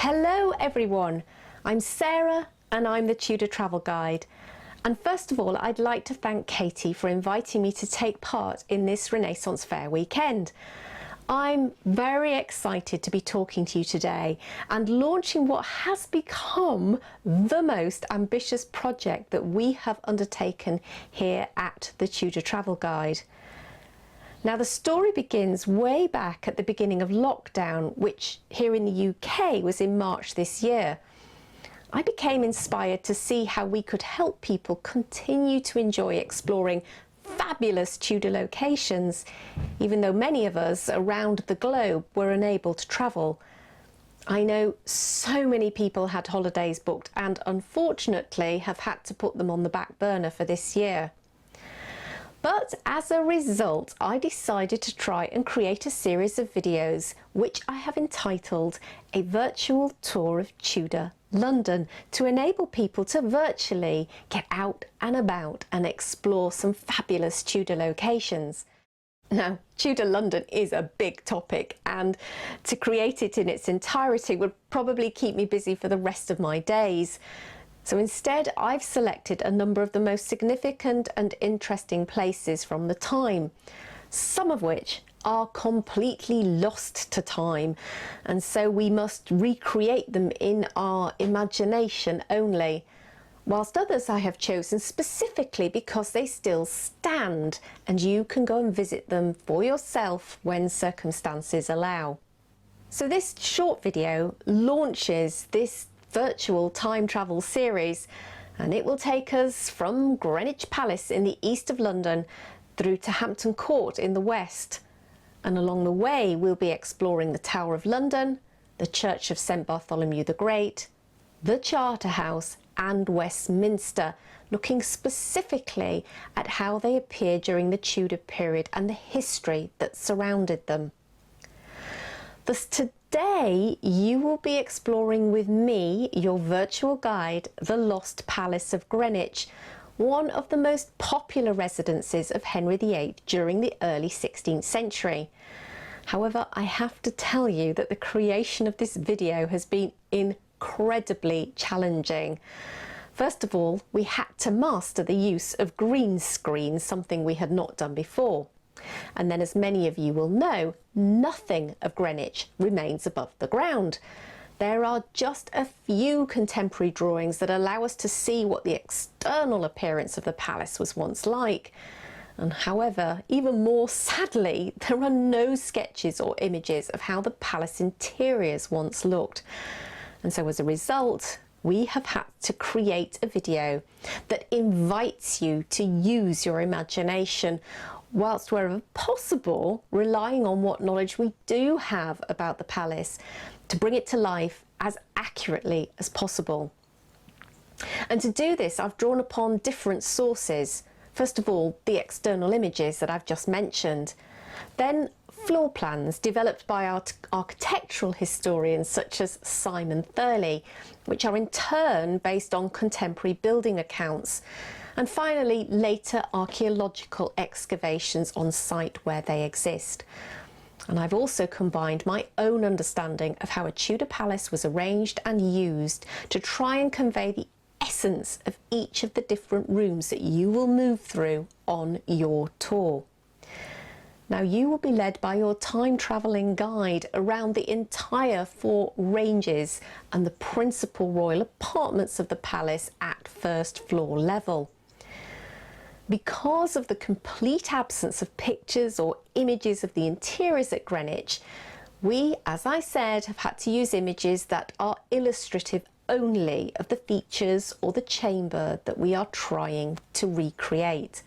Hello everyone, I'm Sarah and I'm the Tudor Travel Guide. And first of all, I'd like to thank Katie for inviting me to take part in this Renaissance Fair weekend. I'm very excited to be talking to you today and launching what has become the most ambitious project that we have undertaken here at the Tudor Travel Guide. Now, the story begins way back at the beginning of lockdown, which here in the UK was in March this year. I became inspired to see how we could help people continue to enjoy exploring fabulous Tudor locations, even though many of us around the globe were unable to travel. I know so many people had holidays booked and unfortunately have had to put them on the back burner for this year. But as a result, I decided to try and create a series of videos which I have entitled A Virtual Tour of Tudor London, to enable people to virtually get out and about and explore some fabulous Tudor locations. Now, Tudor London is a big topic, and to create it in its entirety would probably keep me busy for the rest of my days. So instead, I've selected a number of the most significant and interesting places from the time, some of which are completely lost to time, and so we must recreate them in our imagination only, whilst others I have chosen specifically because they still stand and you can go and visit them for yourself when circumstances allow. So this short video launches this virtual time travel series, and it will take us from Greenwich Palace in the east of London through to Hampton Court in the west. And along the way, we'll be exploring the Tower of London, the Church of St Bartholomew the Great, the Charterhouse and Westminster, looking specifically at how they appeared during the Tudor period and the history that surrounded them. Thus today, you will be exploring with me, your virtual guide, the Lost Palace of Greenwich, one of the most popular residences of Henry VIII during the early 16th century. However, I have to tell you that the creation of this video has been incredibly challenging. First of all, we had to master the use of green screen, something we had not done before. And then, as many of you will know, nothing of Greenwich remains above the ground. There are just a few contemporary drawings that allow us to see what the external appearance of the palace was once like. And however, even more sadly, there are no sketches or images of how the palace interiors once looked. And so as a result, we have had to create a video that invites you to use your imagination, whilst wherever possible, relying on what knowledge we do have about the palace to bring it to life as accurately as possible. And to do this, I've drawn upon different sources. First of all, the external images that I've just mentioned. Then floor plans developed by architectural historians such as Simon Thurley, which are in turn based on contemporary building accounts. And finally, later archaeological excavations on site where they exist. And I've also combined my own understanding of how a Tudor palace was arranged and used to try and convey the essence of each of the different rooms that you will move through on your tour. Now, you will be led by your time-travelling guide around the entire 4 ranges and the principal royal apartments of the palace at first floor level. Because of the complete absence of pictures or images of the interiors at Greenwich, we, as I said, have had to use images that are illustrative only of the features or the chamber that we are trying to recreate.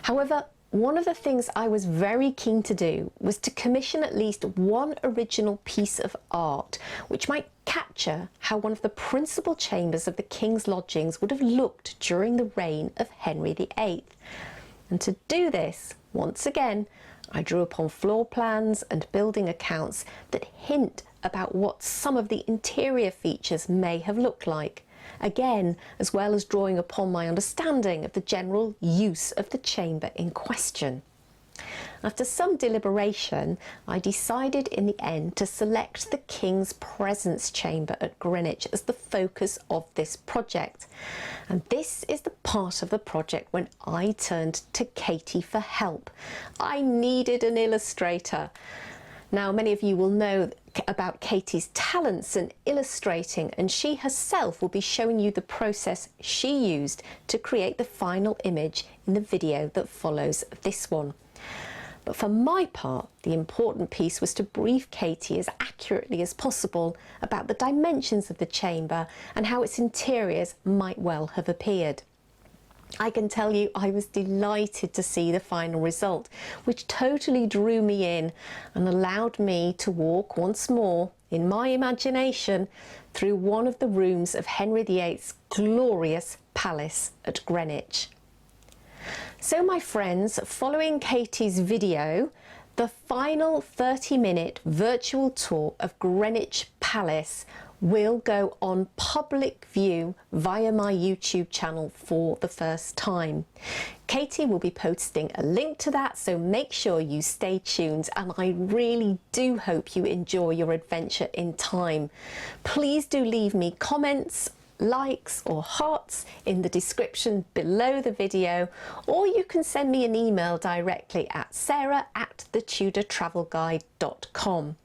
However, one of the things I was very keen to do was to commission at least one original piece of art which might capture how one of the principal chambers of the King's lodgings would have looked during the reign of Henry VIII. And to do this, once again, I drew upon floor plans and building accounts that hint about what some of the interior features may have looked like. Again, as well as drawing upon my understanding of the general use of the chamber in question. After some deliberation, I decided in the end to select the King's Presence Chamber at Greenwich as the focus of this project. And this is the part of the project when I turned to Katie for help. I needed an illustrator. Now, many of you will know about Katie's talents in illustrating, and she herself will be showing you the process she used to create the final image in the video that follows this one. But for my part, the important piece was to brief Katie as accurately as possible about the dimensions of the chamber and how its interiors might well have appeared. I can tell you I was delighted to see the final result, which totally drew me in and allowed me to walk once more in my imagination through one of the rooms of Henry VIII's glorious palace at Greenwich. So my friends, following Katie's video, the final 30-minute virtual tour of Greenwich Palace will go on public view via my YouTube channel for the first time. Katie will be posting a link to that, so make sure you stay tuned, and I really do hope you enjoy your adventure in time. Please do leave me comments, likes or hearts in the description below the video, or you can send me an email directly at sarah@thetudortravelguide.com.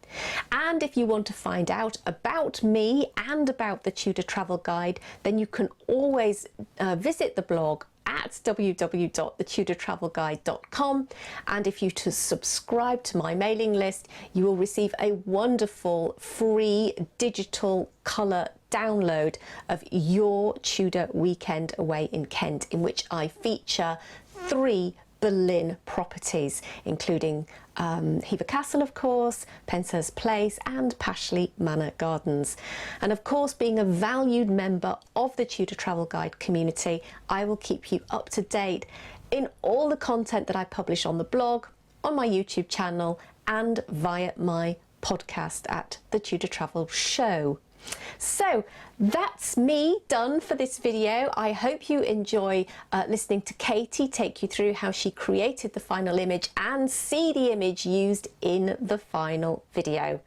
And if you want to find out about me and about the Tudor Travel Guide, then you can always visit the blog at www.thetudortravelguide.com, and if you to subscribe to my mailing list, you will receive a wonderful free digital colour download of Your Tudor Weekend Away in Kent, in which I feature 3 Berlin properties, including Hever Castle, of course, Penshurst Place and Pashley Manor Gardens. And of course, being a valued member of the Tudor Travel Guide community, I will keep you up to date in all the content that I publish on the blog, on my YouTube channel and via my podcast at The Tudor Travel Show. So that's me done for this video. I hope you enjoy listening to Katie take you through how she created the final image and see the image used in the final video.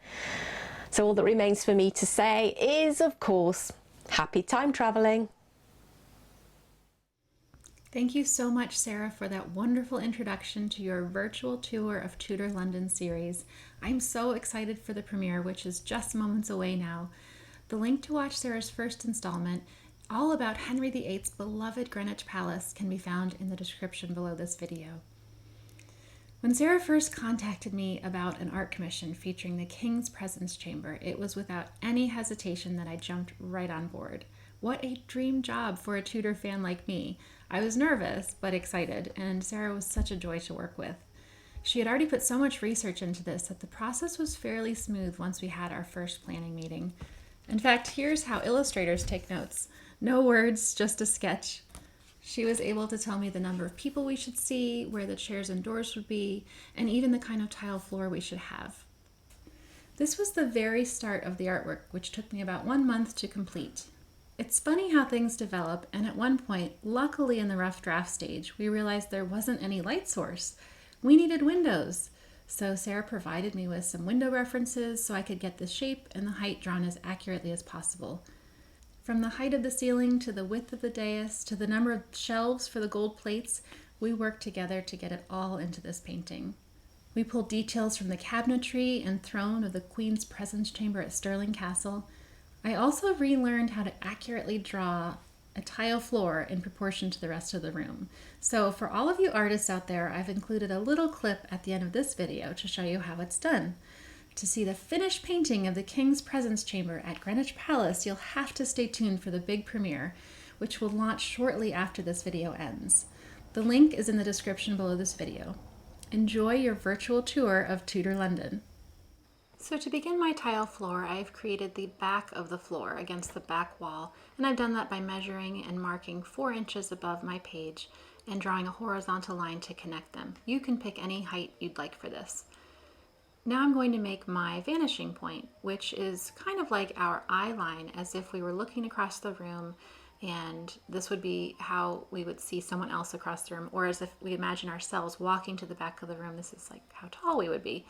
So all that remains for me to say is, of course, happy time traveling. Thank you so much, Sarah, for that wonderful introduction to your virtual tour of Tudor London series. I'm so excited for the premiere, which is just moments away now. The link to watch Sarah's first installment, all about Henry VIII's beloved Greenwich Palace, can be found in the description below this video. When Sarah first contacted me about an art commission featuring the King's Presence Chamber, it was without any hesitation that I jumped right on board. What a dream job for a Tudor fan like me. I was nervous, but excited, and Sarah was such a joy to work with. She had already put so much research into this that the process was fairly smooth once we had our first planning meeting. In fact, here's how illustrators take notes. No words, just a sketch. She was able to tell me the number of people we should see, where the chairs and doors would be, and even the kind of tile floor we should have. This was the very start of the artwork, which took me about 1 month to complete. It's funny how things develop, and at one point, luckily in the rough draft stage, we realized there wasn't any light source. We needed windows. So Sarah provided me with some window references so I could get the shape and the height drawn as accurately as possible. From the height of the ceiling to the width of the dais to the number of shelves for the gold plates, we worked together to get it all into this painting. We pulled details from the cabinetry and throne of the Queen's Presence Chamber at Stirling Castle. I also relearned how to accurately draw a tile floor in proportion to the rest of the room. So for all of you artists out there, I've included a little clip at the end of this video to show you how it's done. To see the finished painting of the King's Presence Chamber at Greenwich Palace, you'll have to stay tuned for the big premiere, which will launch shortly after this video ends. The link is in the description below this video. Enjoy your virtual tour of Tudor London. So to begin my tile floor, I've created the back of the floor against the back wall, and I've done that by measuring and marking 4 inches above my page and drawing a horizontal line to connect them. You can pick any height you'd like for this. Now I'm going to make my vanishing point, which is kind of like our eye line, as if we were looking across the room And this would be how we would see someone else across the room, or as if we imagine ourselves walking to the back of the room. This is like how tall we would be.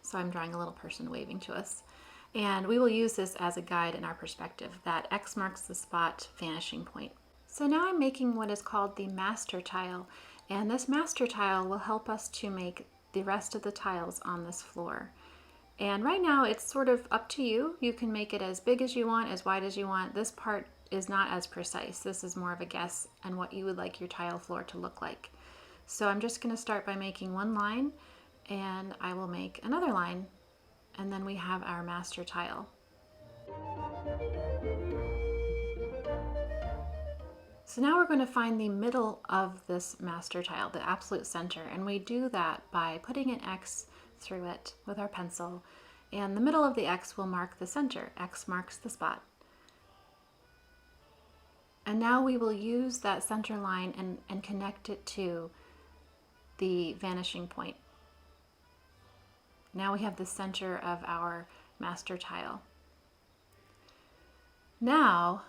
So I'm drawing a little person waving to us. And we will use this as a guide in our perspective, that X marks the spot vanishing point. So now I'm making what is called the master tile. And this master tile will help us to make the rest of the tiles on this floor. And right now it's sort of up to you. You can make it as big as you want, as wide as you want. This part is not as precise. This is more of a guess on what you would like your tile floor to look like. So I'm just going to start by making one line, and I will make another line, and then we have our master tile. So now we're going to find the middle of this master tile, the absolute center, and we do that by putting an X through it with our pencil, and the middle of the X will mark the center. X marks the spot. And now we will use that center line and connect it to the vanishing point. Now we have the center of our master tile. Now,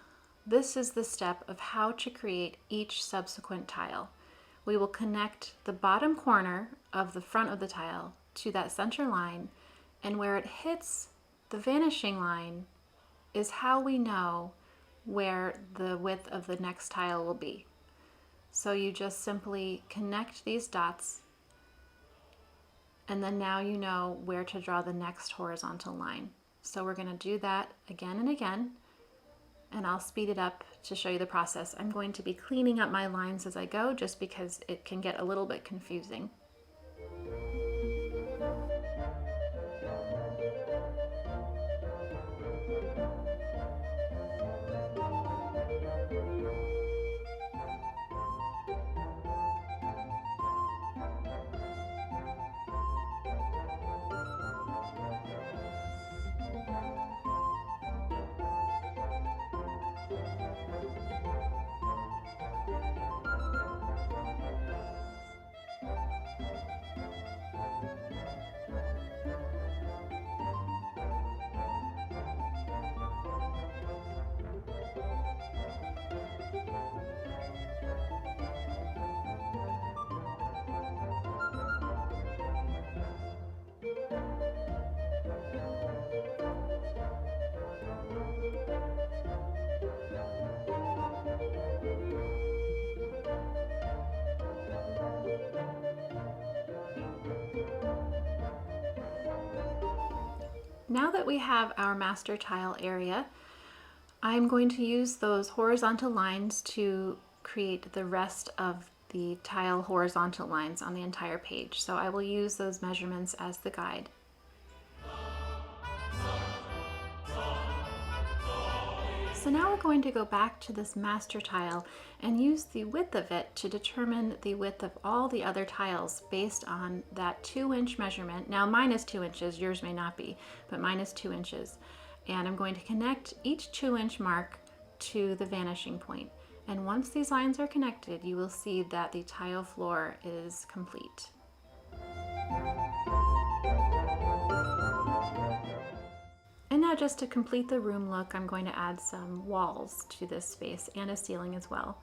this is the step of how to create each subsequent tile. We will connect the bottom corner of the front of the tile to that center line, and where it hits the vanishing line is how we know where the width of the next tile will be. So you just simply connect these dots, and then now you know where to draw the next horizontal line. So we're going to do that again and again, and I'll speed it up to show you the process. I'm going to be cleaning up my lines as I go, just because it can get a little bit confusing. Now that we have our master tile area, I'm going to use those horizontal lines to create the rest of the tile horizontal lines on the entire page. So I will use those measurements as the guide. So now we're going to go back to this master tile and use the width of it to determine the width of all the other tiles based on that 2-inch measurement. Now mine is 2 inches, yours may not be, but mine is 2 inches. And I'm going to connect each 2-inch mark to the vanishing point. And once these lines are connected, you will see that the tile floor is complete. And now, just to complete the room look, I'm going to add some walls to this space and a ceiling as well.